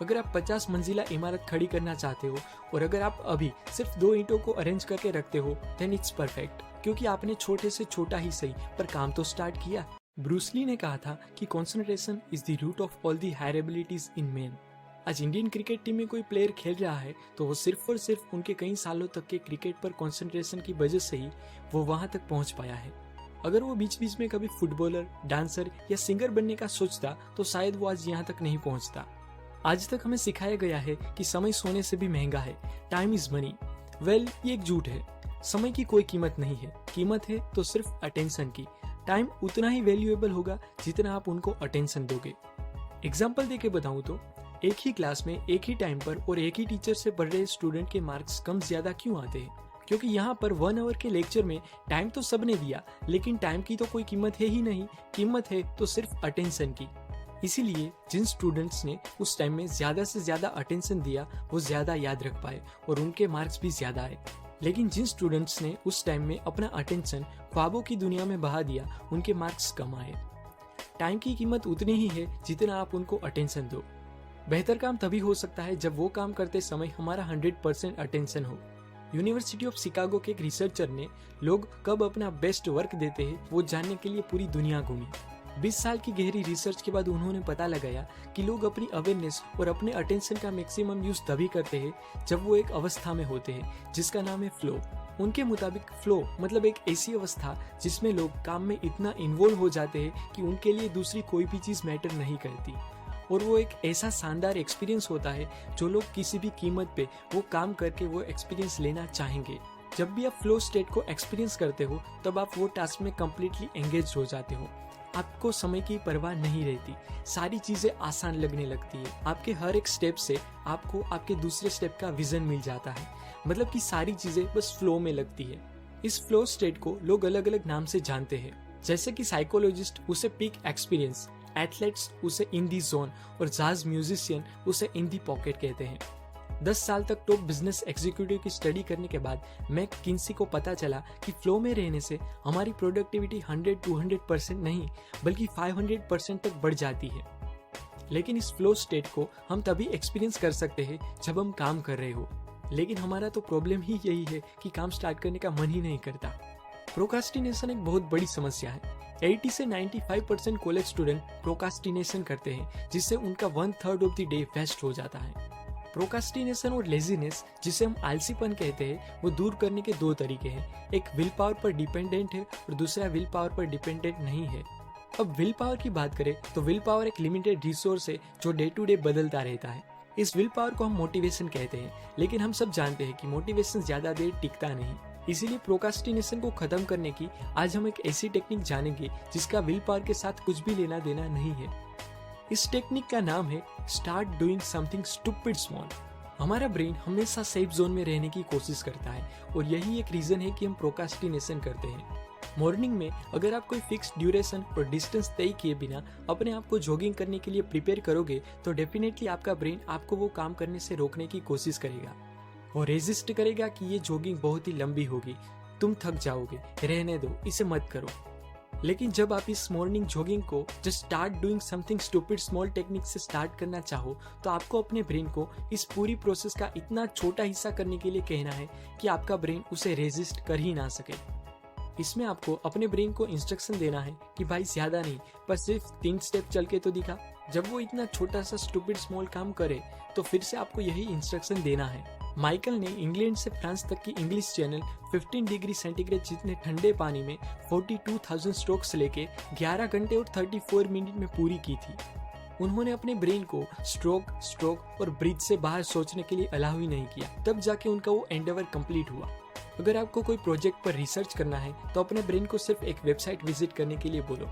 अगर आप 50 मंजिला इमारत खड़ी करना चाहते हो और अगर आप अभी सिर्फ 2 ईंटों को अरेंज करके रखते हो देन इट्स परफेक्ट, क्योंकि आपने छोटे से छोटा ही सही पर काम तो स्टार्ट किया। ब्रूस ली ने कहा था कि concentration is the root of all the higher abilities in man. आज इंडियन क्रिकेट टीम में कोई प्लेयर खेल रहा है तो वो सिर्फ और सिर्फ उनके कई सालों तक के क्रिकेट पर कंसंट्रेशन की वजह से ही वो वहां तक पहुंच पाया है। अगर वो बीच बीच में कभी फुटबॉलर, डांसर या सिंगर बनने का सोचता तो शायद वो आज यहाँ तक नहीं पहुंचता। आज तक हमें सिखाया गया है कि समय सोने से भी महंगा है, टाइम इज मनी। वेल, ये एक झूठ है। समय की कोई कीमत नहीं है, कीमत है तो सिर्फ अटेंशन की। टाइम उतना ही वैल्यूएबल होगा जितना आप उनको अटेंशन दोगे। एग्जाम्पल देके बताऊं तो एक ही क्लास में एक ही टाइम पर और एक ही टीचर से पढ़ रहे स्टूडेंट के मार्क्स कम ज्यादा क्यों आते हैं? क्योंकि यहाँ पर 1 आवर के लेक्चर में टाइम तो सबने दिया, लेकिन टाइम की तो कोई कीमत है ही नहीं। कीमत है तो सिर्फ अटेंशन की। इसीलिए जिन स्टूडेंट्स ने उस टाइम में ज्यादा से ज्यादा अटेंशन दिया वो ज्यादा याद रख पाए और उनके मार्क्स भी ज्यादा आए। लेकिन जिन स्टूडेंट्स ने उस टाइम में अपना अटेंशन ख्वाबों की दुनिया में बहा दिया उनके मार्क्स कम आए। टाइम की कीमत उतनी ही है जितना आप उनको अटेंशन दो। बेहतर काम तभी हो सकता है जब वो काम करते समय हमारा 100% अटेंशन हो। यूनिवर्सिटी ऑफ शिकागो के एक रिसर्चर ने लोग कब अपना बेस्ट वर्क देते हैं वो जानने के लिए पूरी दुनिया घूमी। 20 साल की गहरी रिसर्च के बाद उन्होंने पता लगाया कि लोग अपनी अवेयरनेस और अपने अटेंशन का मैक्सिमम यूज तभी करते हैं जब वो एक अवस्था में होते हैं जिसका नाम है फ्लो। उनके मुताबिक फ्लो मतलब एक ऐसी अवस्था जिसमें लोग काम में इतना इन्वॉल्व हो जाते हैं कि उनके लिए दूसरी कोई भी चीज मैटर नहीं करती, और वो एक ऐसा शानदार एक्सपीरियंस होता है जो लोग किसी भी कीमत पे वो काम करके वो एक्सपीरियंस लेना चाहेंगे। जब भी आप फ्लो स्टेट को एक्सपीरियंस करते हो तब आप वो टास्क में कम्प्लीटली एंगेज हो जाते हो। आपको समय की परवाह नहीं रहती, सारी चीजें आसान लगने लगती है। आपके हर एक स्टेप से आपको आपके दूसरे स्टेप का विजन मिल जाता है, मतलब कि सारी चीजें बस फ्लो में लगती है। इस फ्लो स्टेट को लोग अलग अलग नाम से जानते हैं, जैसे कि साइकोलॉजिस्ट उसे पीक एक्सपीरियंस, एथलेट्स उसे इन दी जोन और जाज म्यूजिशियन उसे इन दी पॉकेट कहते हैं। 10 साल तक टॉप बिजनेस एग्जीक्यूटिव की स्टडी करने के बाद मैकिन्सी को पता चला कि फ्लो में रहने से हमारी प्रोडक्टिविटी 100-200% नहीं बल्कि 500% तक बढ़ जाती है। लेकिन इस फ्लो स्टेट को हम तभी एक्सपीरियंस कर सकते हैं जब हम काम कर रहे हो। लेकिन हमारा तो प्रॉब्लम ही यही है कि काम स्टार्ट करने का मन ही नहीं करता। प्रोकास्टिनेशन एक बहुत बड़ी समस्या है। 80 से 95% कॉलेज स्टूडेंट प्रोकास्टिनेशन करते हैं, जिससे उनका 1/3 ऑफ द डे वेस्ट हो जाता है। प्रोकास्टिनेशन और लेजीनेस, जिसे हम आलसीपन कहते हैं, वो दूर करने के 2 तरीके हैं। एक विल पावर पर डिपेंडेंट है और दूसरा विल पावर पर डिपेंडेंट नहीं है। अब विल पावर की बात करें तो विल पावर एक लिमिटेड रिसोर्स है जो डे टू डे बदलता रहता है। इस विल पावर को हम मोटिवेशन कहते हैं, लेकिन हम सब जानते हैं कि मोटिवेशन ज्यादा देर टिकता नहीं। इसीलिए प्रोकास्टिनेशन को खत्म करने की आज हम एक ऐसी टेक्निक जानेंगे जिसका विल पावर के साथ कुछ भी लेना देना नहीं है। इस टेक्निक का नाम है start doing something stupid small. हमारा ब्रेन हमेशा सेफ जोन में रहने की कोशिश करता है और यही एक रीजन है कि हम प्रोकास्टिनेशन करते हैं। मॉर्निंग में अगर आप कोई फिक्स ड्यूरेशन और डिस्टेंस तय किए बिना अपने आप को जॉगिंग करने के लिए प्रिपेयर करोगे तो डेफिनेटली आपका ब्रेन आपको वो काम करने से रोकने की कोशिश करेगा और रेजिस्ट करेगा कि ये जॉगिंग बहुत ही लंबी होगी, तुम थक जाओगे, रहने दो, इसे मत करो। लेकिन जब आप इस मॉर्निंग जॉगिंग को just start doing something stupid small technique से स्टार्ट करना चाहो तो आपको अपने ब्रेन को इस पूरी प्रोसेस का इतना छोटा हिस्सा करने के लिए कहना है कि आपका ब्रेन उसे रेजिस्ट कर ही ना सके। इसमें आपको अपने ब्रेन को इंस्ट्रक्शन देना है कि भाई ज्यादा नहीं पर सिर्फ 3 स्टेप चल के तो दिखा। जब वो इतना छोटा सा स्टूपिड स्मॉल काम करे तो फिर से आपको यही इंस्ट्रक्शन देना है। माइकल ने इंग्लैंड से फ्रांस तक की इंग्लिश चैनल 15 डिग्री सेंटीग्रेड जितने ठंडे पानी में 42,000 स्ट्रोक्स लेके 11 घंटे और 34 मिनट में पूरी की थी। उन्होंने अपने ब्रेन को स्ट्रोक और ब्रीथ से बाहर सोचने के लिए अलाउ ही नहीं किया, तब जाके उनका वो एंडेवर कंप्लीट हुआ। अगर आपको कोई प्रोजेक्ट पर रिसर्च करना है तो अपने ब्रेन को सिर्फ एक वेबसाइट विजिट करने के लिए बोलो।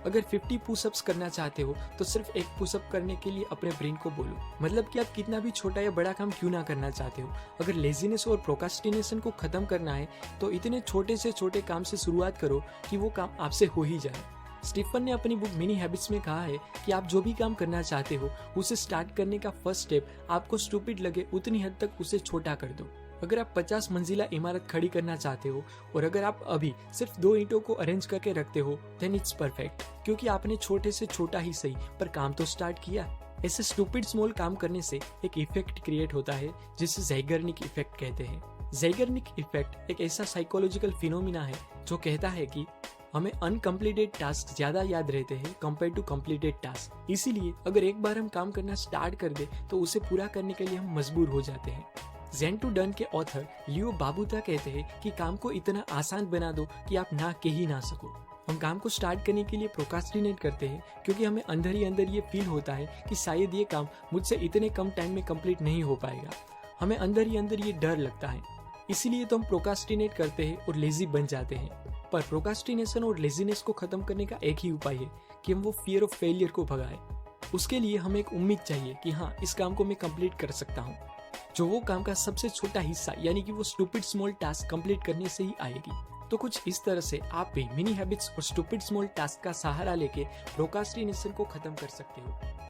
अगर 50 पुशअप्स करना चाहते हो तो सिर्फ एक पुशअप करने के लिए अपने ब्रेन को बोलो। मतलब कि आप कितना भी छोटा या बड़ा काम क्यों ना करना चाहते हो, अगर लेजीनेस और प्रोकास्टिनेशन को खत्म करना है तो इतने छोटे से छोटे काम से शुरुआत करो कि वो काम आपसे हो ही जाए। स्टीफन ने अपनी बुक मिनी हैबिट्स में कहा है कि आप जो भी काम करना चाहते हो उसे स्टार्ट करने का फर्स्ट स्टेप आपको स्टूपिड लगे उतनी हद तक उसे छोटा कर दो। अगर आप 50 मंजिला इमारत खड़ी करना चाहते हो और अगर आप अभी सिर्फ 2 ईंटों को अरेंज करके रखते हो देन इट्स परफेक्ट, क्योंकि आपने छोटे से छोटा ही सही पर काम तो स्टार्ट किया। ऐसे स्टूपिड स्मॉल काम करने से एक इफेक्ट क्रिएट होता है जिसे ज़ैगर्निक इफेक्ट कहते हैं। ज़ैगर्निक इफेक्ट एक ऐसा साइकोलॉजिकल फिनोमिना है जो कहता है कि हमें अनकम्प्लीटेड टास्क ज्यादा याद रहते हैं कंपेयर टू कंप्लीटेड टास्क। इसीलिए अगर एक बार हम काम करना स्टार्ट कर दे तो उसे पूरा करने के लिए हम मजबूर हो जाते हैं। ज़ेन टू डन के ऑथर लियो बाबूता कहते हैं कि काम को इतना आसान बना दो कि आप ना कह ही ना सको। हम काम को स्टार्ट करने के लिए प्रोक्रास्टिनेट करते हैं क्योंकि हमें अंदर ही अंदर ये फील होता है कि शायद ये काम मुझसे इतने कम टाइम में कंप्लीट नहीं हो पाएगा। हमें अंदर ही अंदर ये डर लगता है, इसीलिए तो हम प्रोक्रास्टिनेट करते हैं और लेजी बन जाते हैं। पर प्रोक्रास्टिनेशन और लेजीनेस को खत्म करने का एक ही उपाय है कि हम वो फियर ऑफ फेलियर को भगाएं। उसके लिए हमें एक उम्मीद चाहिए कि हाँ, इस काम को मैं कंप्लीट कर सकता हूँ, जो वो काम का सबसे छोटा हिस्सा यानी कि वो स्टूपिड स्मॉल टास्क कंप्लीट करने से ही आएगी। तो कुछ इस तरह से आप भी मिनी हैबिट्स और स्टूपिड स्मॉल टास्क का सहारा लेके प्रोक्रास्टिनेशन को खत्म कर सकते हो।